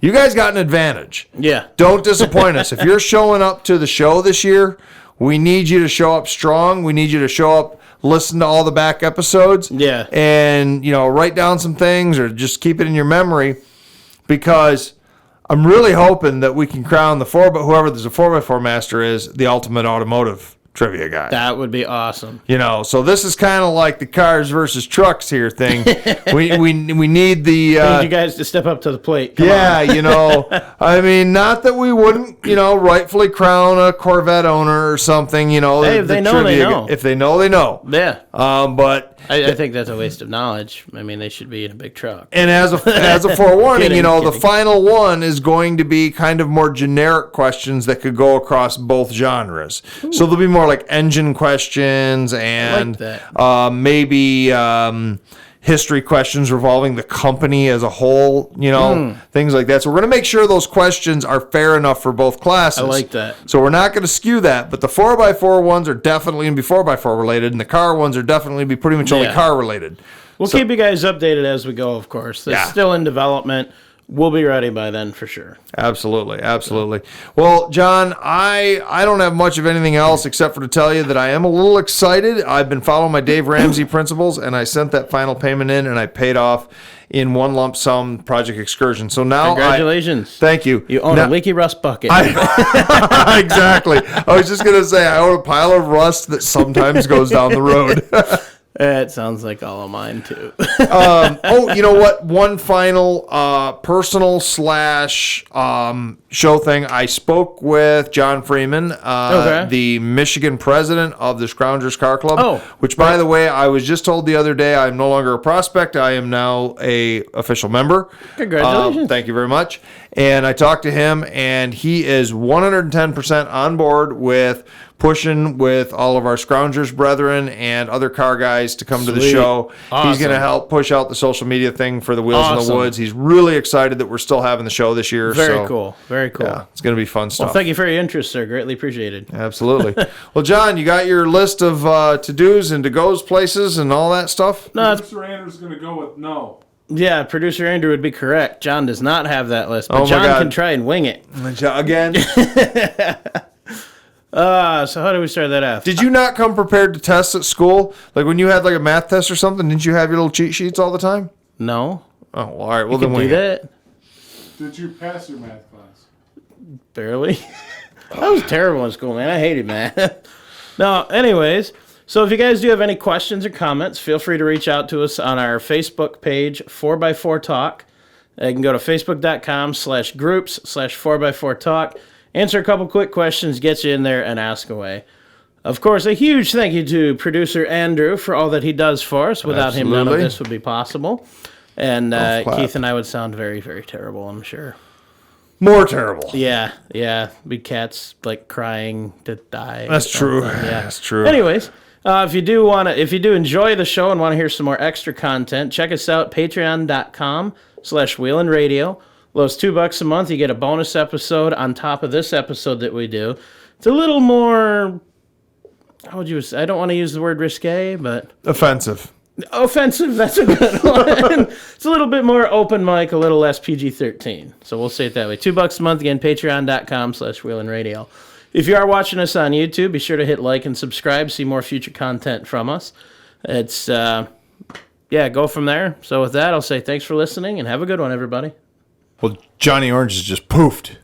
You guys got an advantage. Yeah. Don't disappoint us. If you're showing up to the show this year, we need you to show up strong. We need you to show up, listen to all the back episodes. Yeah. And, write down some things or just keep it in your memory, because I'm really hoping that we can crown whoever the 4x4 master is, the ultimate automotive trivia guy. That would be awesome. So this is kind of like the cars versus trucks here thing. we need the... I need you guys to step up to the plate. Come on. I mean, not that we wouldn't, rightfully crown a Corvette owner or something, Hey, if they know, they know. If they know, they know. Yeah. But... I think that's a waste of knowledge. I mean, they should be in a big truck. And as a forewarning, kidding. The final one is going to be kind of more generic questions that could go across both genres. Ooh. So there'll be more like engine questions and maybe history questions revolving the company as a whole, things like that. So we're going to make sure those questions are fair enough for both classes. I like that. So we're not going to skew that, but the 4x4 ones are definitely going to be 4x4 related, and the car ones are definitely going to be pretty much only car related. We'll keep you guys updated as we go, of course. It's still in development. We'll be ready by then for sure. Absolutely. Well, John, I don't have much of anything else except for to tell you that I am a little excited. I've been following my Dave Ramsey principles, and I sent that final payment in, and I paid off in one lump sum Project Excursion. So now congratulations. Thank you. You own a leaky rust bucket. Exactly. I was just going to say I own a pile of rust that sometimes goes down the road. It sounds like all of mine, too. You know what? One final personal / show thing. I spoke with John Freeman, the Michigan president of the Scroungers Car Club, which, by the way, I was just told the other day I'm no longer a prospect. I am now a official member. Congratulations. Thank you very much. And I talked to him, and he is 110% on board with pushing with all of our Scroungers brethren and other car guys to come to the Sweet. show. He's Awesome. going to help push out the social media thing for the Wheels in the Awesome. Woods. He's really excited that we're still having the show this year. Very cool. Very cool. Yeah, it's going to be fun stuff. Well, thank you for your interest, sir. Greatly appreciated. Absolutely. Well, John, you got your list of to-dos and to-goes places and all that stuff? No, it's, Producer Andrew's going to go with no. yeah, producer Andrew would be correct. John does not have that list, but Oh my John God. can try and wing it. Again? So how do we start that off? Did you not come prepared to test at school? Like when you had like a math test or something, didn't you have your little cheat sheets all the time? No. Oh, well, all right. Well, Can then do wing it. that? Did you pass your math class? Barely. I was terrible in school, man. I hated math. No, anyways, so if you guys do have any questions or comments, feel free to reach out to us on our Facebook page, 4x4 Talk. You can go to facebook.com/groups/4x4 Talk. Answer a couple quick questions, get you in there, and ask away. Of course, a huge thank you to producer Andrew for all that he does for us. Without him, none of Absolutely. this would be possible. And clap. Keith and I would sound very, very terrible, I'm sure. More terrible. Yeah, big cats like crying to die. That's true. Yeah, That's true. Anyways, if you do enjoy the show and want to hear some more extra content, check us out patreon.com/wheelinradio. Low's $2 a month. You get a bonus episode on top of this episode that we do. It's a little more. How would you say? I don't want to use the word risque, but Offensive. offensive. That's a good one. It's a little bit more open mic, a little less PG-13. So we'll say it that way. $2 a month again. Patreon.com/wheelinradio. If you are watching us on YouTube, be sure to hit like and subscribe. See more future content from us. It's go from there. So with that, I'll say thanks for listening and have a good one, everybody. Well, Johnny Orange is just poofed.